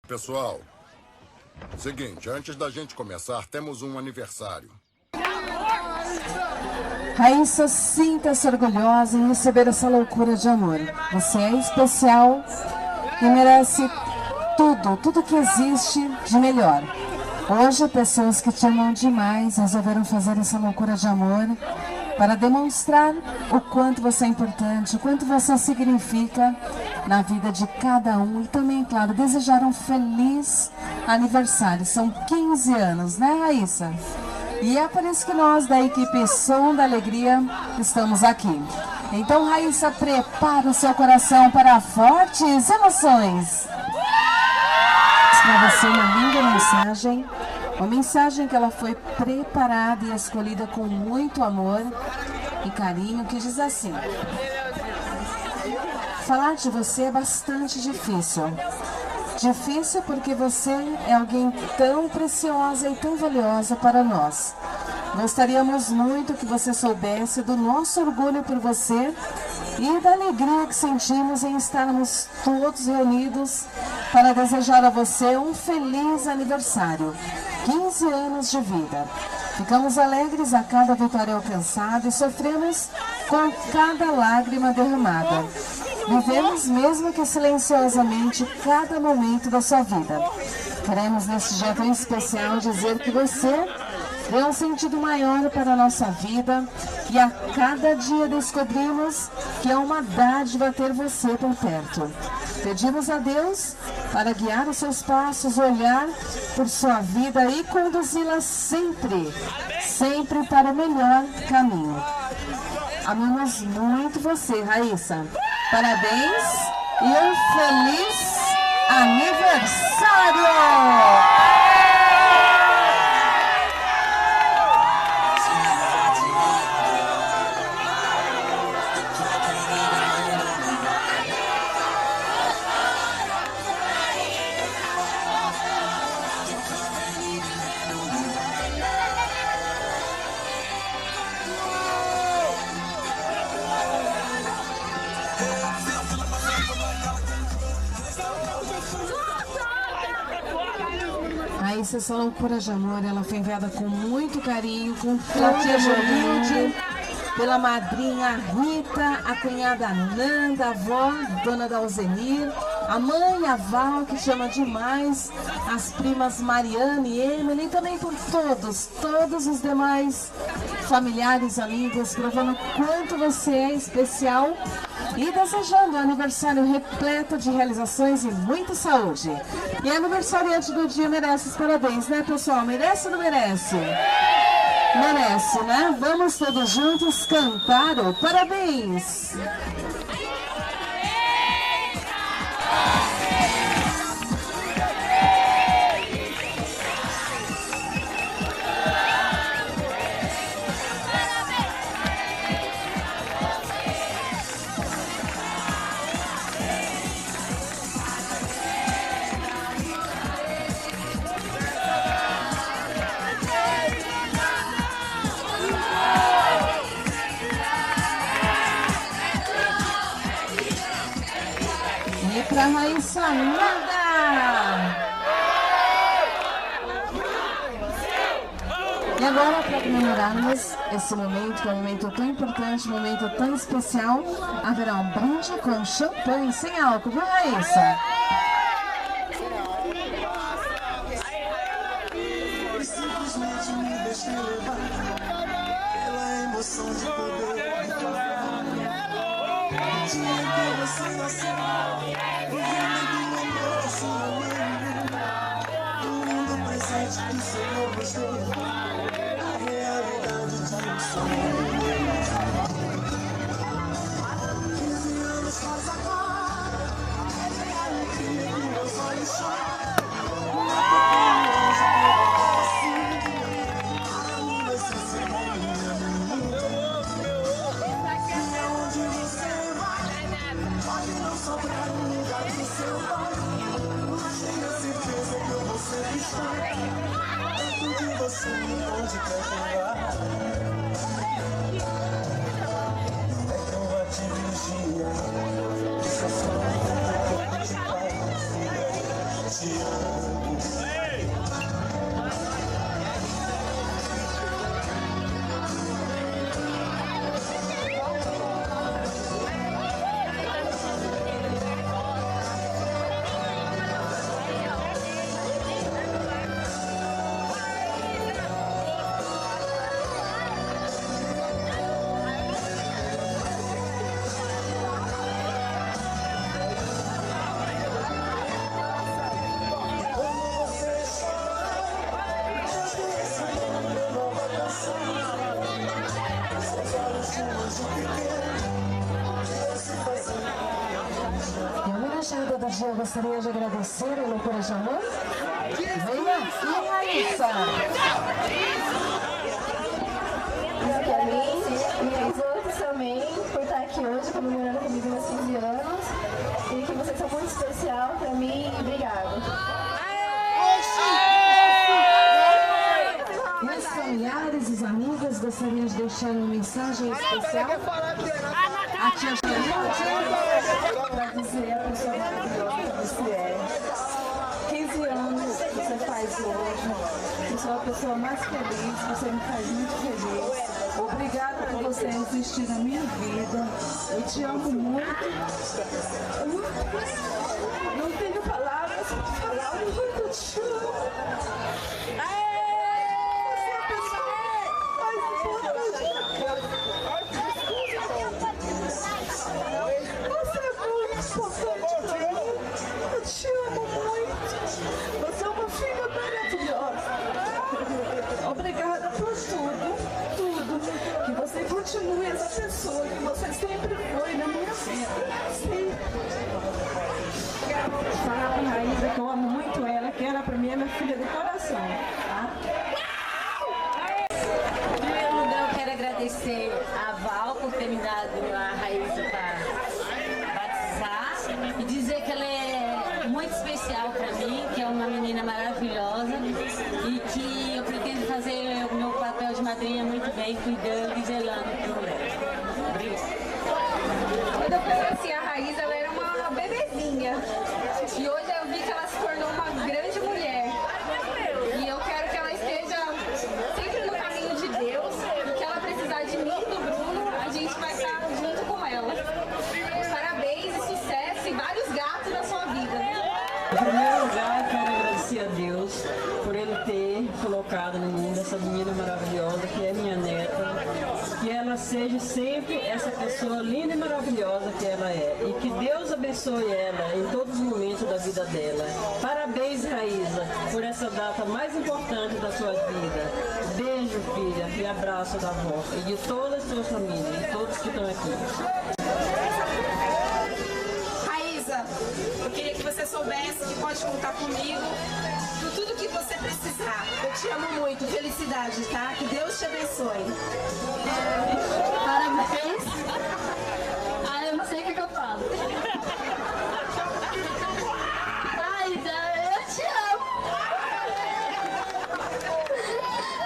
Pessoal, seguinte, antes da gente começar, temos um aniversário. Raíssa, sinta-se orgulhosa em receber essa loucura de amor. Você é especial e merece tudo que existe de melhor. Hoje, pessoas que te amam demais resolveram fazer essa loucura de amor para demonstrar o quanto você é importante, o quanto você significa na vida de cada um e também, claro, desejar um feliz aniversário. São 15 anos, né, Raíssa? E é por isso que nós, da equipe Som da Alegria, estamos aqui. Então, Raíssa, prepara o seu coração para fortes emoções. Para você uma linda mensagem, uma mensagem que ela foi preparada e escolhida com muito amor e carinho, que diz assim: falar de você é bastante difícil. Difícil porque você é alguém tão preciosa e tão valiosa para nós. Gostaríamos muito que você soubesse do nosso orgulho por você e da alegria que sentimos em estarmos todos reunidos para desejar a você um feliz aniversário. 15 anos de vida. Ficamos alegres a cada vitória alcançada e sofremos com cada lágrima derramada. Vivemos, mesmo que silenciosamente, cada momento da sua vida. Queremos, neste dia tão especial, dizer que você deu um sentido maior para a nossa vida e a cada dia descobrimos que é uma dádiva ter você por perto. Pedimos a Deus para guiar os seus passos, olhar por sua vida e conduzi-la sempre para o melhor caminho. Amamos muito você, Raíssa. Parabéns e um feliz aniversário! Raíssa, essa loucura de amor, ela foi enviada com muito carinho, com pela tia Jolinde, pela madrinha Rita, a cunhada Nanda, a avó, dona Dalzenir, a mãe, a Val, que chama demais, as primas Mariana e Emily, e também por todos os demais familiares, amigos, provando o quanto você é especial e desejando um aniversário repleto de realizações e muita saúde. E aniversariante do dia merece os parabéns, né, pessoal? Merece ou não merece? Merece, né? Vamos todos juntos cantar o parabéns! Pra Raíssa Nanda! E agora, para comemorarmos esse momento, que é um momento tão importante, um momento tão especial, haverá um brinde com champanhe sem álcool, viu, Raíssa? Simplesmente me deixe levar pela emoção de poder. Dia que você nasceu, o mundo do amor que sou eu. O mundo presente que Senhor nos deu, a realidade de um sonho. 15 anos faz agora, a alegria que meus olhos choram. Onde quer chegar? Em homenageada do dia, eu gostaria de agradecer a loucura de amor. Venha e Raíssa. Isso pra mim e os outros também, por estar aqui hoje comemorando comigo meus 15 anos. E que vocês são muito especial pra mim. Obrigada. E os familiares, os amigos, gostariam de deixar uma mensagem especial? A tia Pra dizer a pessoa maravilhosa que você é. 15 anos que você faz hoje. Você é a pessoa mais feliz, você me faz muito feliz. Obrigada por você existir na minha vida. Eu te amo muito. Eu não tenho palavras para falar o quanto eu te amo. Você é a pessoa mais importante. Você é muito importante pra mim. Eu te amo muito. Você é uma filha maravilhosa. Obrigada por tudo. Que você continue essa pessoa que você sempre foi na minha vida. Sempre. Falar pra Raíssa que eu amo muito ela, que ela pra mim é minha filha do coração. Tá? Em primeiro lugar, eu quero agradecer a Val por ter me dado a Raíssa para batizar e dizer que ela é muito especial para mim, que é uma menina maravilhosa e que eu pretendo fazer o meu papel de madrinha muito bem, cuidando e zelando por ela. Obrigada. Quando eu conheci a Raíssa, ela era uma bebezinha. E hoje eu vi que ela se tornou uma grande mulher. E eu quero que ela esteja sempre no caminho de Deus. Que ela precisar de mim, do Bruno, a gente vai estar junto com ela. Parabéns e sucesso e vários gatos na sua vida. Em primeiro lugar, quero agradecer a Deus por Ele ter colocado no mundo essa menina maravilhosa que é minha neta. Que ela seja sempre essa pessoa linda e maravilhosa que ela é. E que Deus abençoe ela em todos os momentos da vida dela. Parabéns, Raíssa, por essa data mais importante da sua vida. Beijo, filha, e abraço da avó e de toda a sua família, de todos que estão aqui. Raíssa, eu queria que você soubesse que pode contar comigo por tudo que você precisar. Eu te amo muito, felicidade, tá? Que Deus te abençoe. Parabéns. Eu não sei o que eu falo. Raíssa, eu te amo.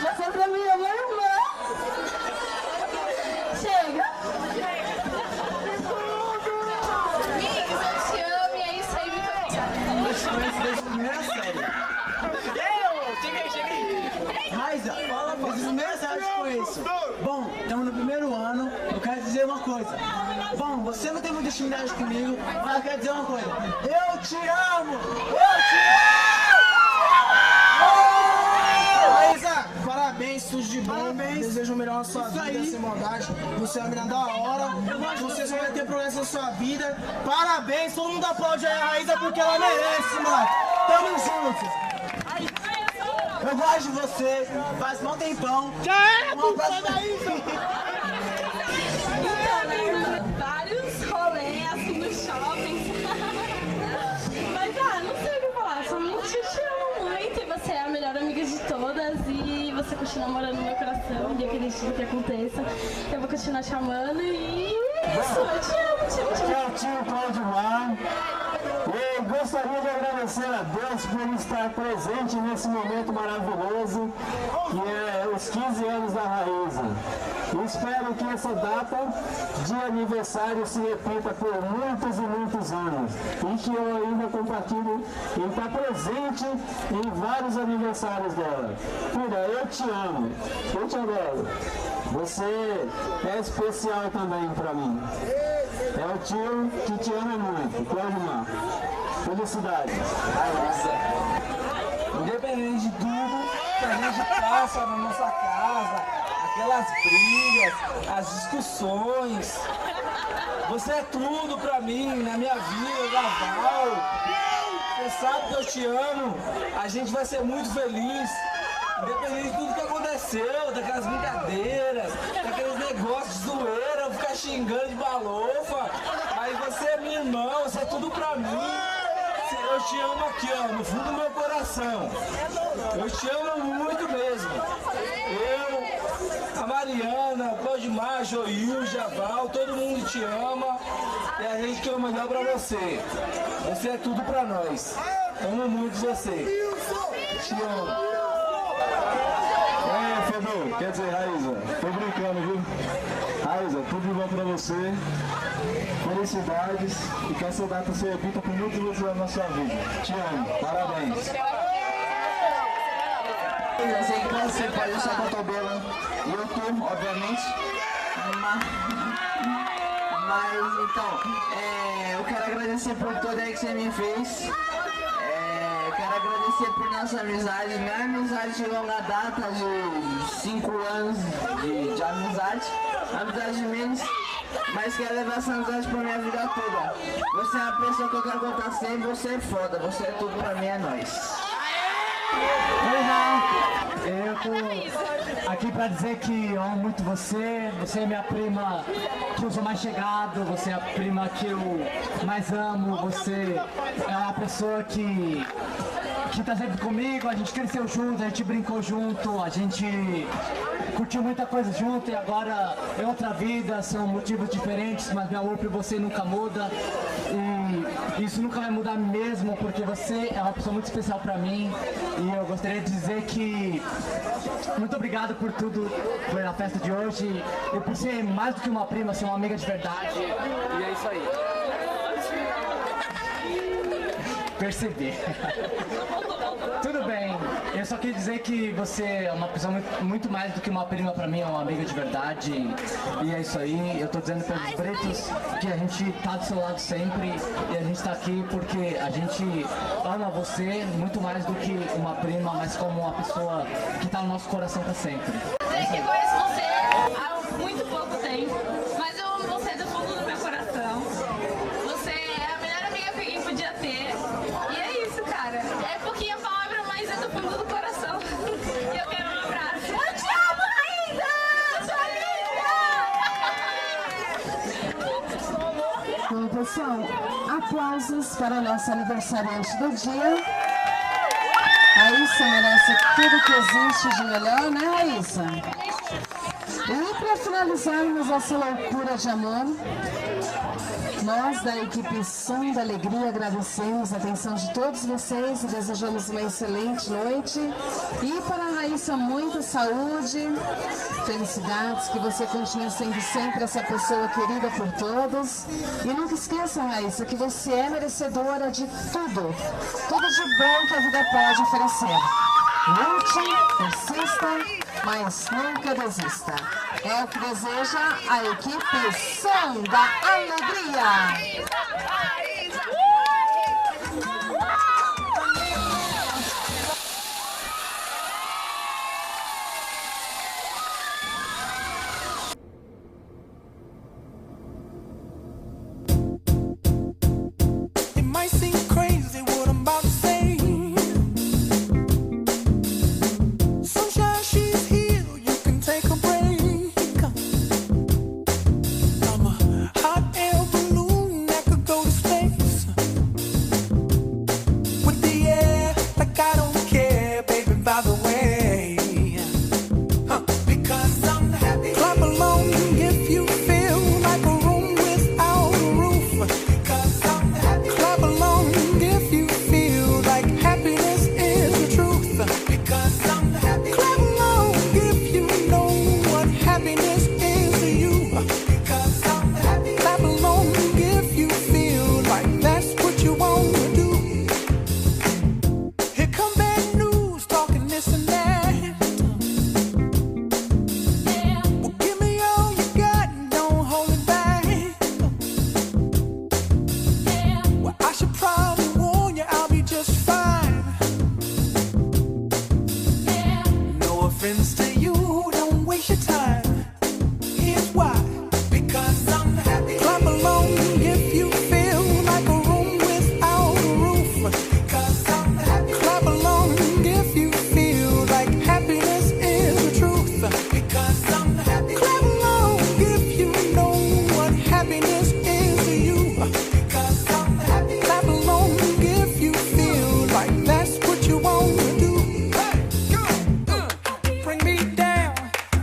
Você pra mim é minha irmã. Chega. Amigos, eu te amo e é isso aí, muito obrigada. Raíssa, fala pra vocês mensagem com isso. Bom, estamos no primeiro ano, eu quero dizer uma coisa. Bom, você não tem muita intimidade comigo, mas eu quero dizer uma coisa. Eu te amo! Eu te amo! Raíssa, parabéns, tudo de bom. Desejo o melhor na sua vida, sem maldade. Você é uma menina da hora. Você só vai ter progresso na sua vida. Parabéns, todo mundo aplaude a Raíssa porque ela merece, mano. Tamo juntos. Eu gosto de você, faz mó tempão. Um abraço daí, Vários rolês assim no shopping. Mas não sei o que falar. Somente te amo muito e você é a melhor amiga de todas. E você continua morando no meu coração. Independente do que aconteça, eu vou continuar te amando. E é isso, eu te amo, te amo, te amo. tio Claudio lá. gostaria de agradecer a Deus por estar presente nesse momento maravilhoso, que é os 15 anos da Raíza. E espero que essa data de aniversário se repita por muitos e muitos anos. E que eu ainda compartilhe em estar presente em vários aniversários dela. Filha, eu te amo, eu te adoro. Você é especial também para mim. É o tio que te ama muito. Cláudio Mar. Felicidades. Independente de tudo que a gente passa na nossa casa, aquelas brigas, as discussões, você é tudo pra mim, na minha vida, Val. Você sabe que eu te amo, a gente vai ser muito feliz. Independente de tudo que aconteceu, daquelas brincadeiras, daqueles negócios de zoeira, ficar xingando de balofa. Mas você é minha irmã, você é tudo pra mim. Eu te amo aqui, ó, no fundo do meu coração. Eu te amo muito mesmo. Eu, a Mariana, o Claudimar, Joil, Javal, todo mundo te ama. E a gente quer o melhor pra você. Você é tudo pra nós. Amo muito você. Te amo. Fedor, quer dizer, Raíza, tô brincando, viu? Raíza, tudo de bom pra você, felicidades e que essa data se repita por muitos anos na sua vida. Te amo, parabéns. Você pode deixar com a Tobela e eu tô, obviamente, mas então, eu quero agradecer por tudo aí que você me fez. Quero agradecer por nossa amizade. Minha amizade de longa data, de 5 anos de amizade. Amizade menos, mas quero levar essa amizade pra minha vida toda. Você é uma pessoa que eu quero contar sempre, você é foda, você é tudo pra mim, é nóis. Eu tô aqui pra dizer que eu amo muito você. Você é minha prima que eu sou mais chegado, você é a prima que eu mais amo, você é uma pessoa que tá sempre comigo, a gente cresceu junto, a gente brincou junto, a gente curtiu muita coisa junto e agora é outra vida, são motivos diferentes, mas meu amor por você nunca muda e isso nunca vai mudar mesmo, porque você é uma pessoa muito especial pra mim e eu gostaria de dizer que muito obrigado por tudo, pela festa de hoje e por ser mais do que uma prima, ser uma amiga de verdade e é isso aí. Perceber. Tudo bem, eu só queria dizer que você é uma pessoa muito mais do que uma prima pra mim, é uma amiga de verdade. E é isso aí, eu tô dizendo pelos pretos que a gente tá do seu lado sempre e a gente tá aqui porque a gente ama você muito mais do que uma prima, mas como uma pessoa que tá no nosso coração pra sempre. Eu que conheço você há muito pouco tempo, mas eu amo você do fundo do meu coração. Você é a melhor amiga que alguém podia ter. E é isso, cara. É pouquinha palavra, mas é do fundo do coração. E eu quero um abraço. Eu te amo, Raíza! Bom, pessoal, aplausos para a nossa aniversariante do dia. Raíssa merece tudo que existe de melhor, né, Raíssa? E para finalizarmos essa loucura de amor, nós da equipe Som da Alegria agradecemos a atenção de todos vocês e desejamos uma excelente noite. E para a Raíssa, muita saúde, felicidades, que você continue sendo sempre essa pessoa querida por todos. E nunca esqueça, Raíssa, que você é merecedora de tudo, tudo de bom que a vida pode oferecer. Lute, persista, mas nunca desista. É o que deseja a equipe Som da Alegria. It might seem crazy what I'm about to say. Sunshine, she's here, you can take a break. I'm a hot air balloon that could reference to you. Don't waste your time. Here's why. Because I'm happy. Clap along if you feel like a room without a roof. Because I'm happy. Clap along if you feel like happiness is the truth. Because I'm happy. Clap along if you know what happiness is to you. Because I'm happy. Clap along if you feel like that's what you want to do. Bring me down,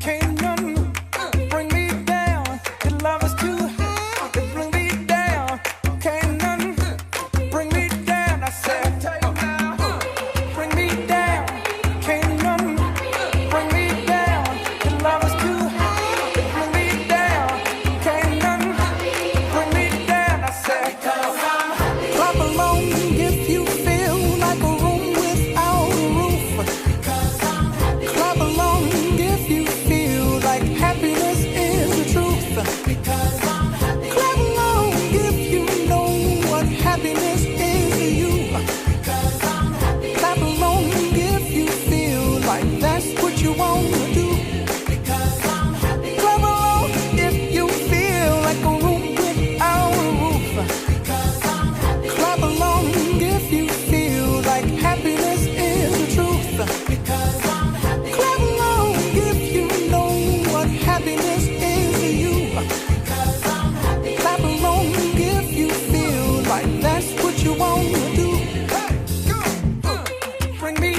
can't none bring me down. Your love is too high. Bring me down, can't none bring me down. I said, bring me down, can't none bring me down. Your love is too high. Bring me down, can't none bring me down. I said, clap along if you feel like a room without a roof. Clap along if you feel like happiness is the truth. Because I'm happy. Clap along if you know what happiness is to you. Because I'm happy. Clap along if you feel like that's what you want to do. Because I'm happy. Clap along if you feel like a room without a roof. Because I'm happy. Clap along if you feel like happiness is the truth. Because I'm happy. Clap along if you know what happiness is to you. Because I'm happy. Clap along if you feel like that's what you want to do. Bring me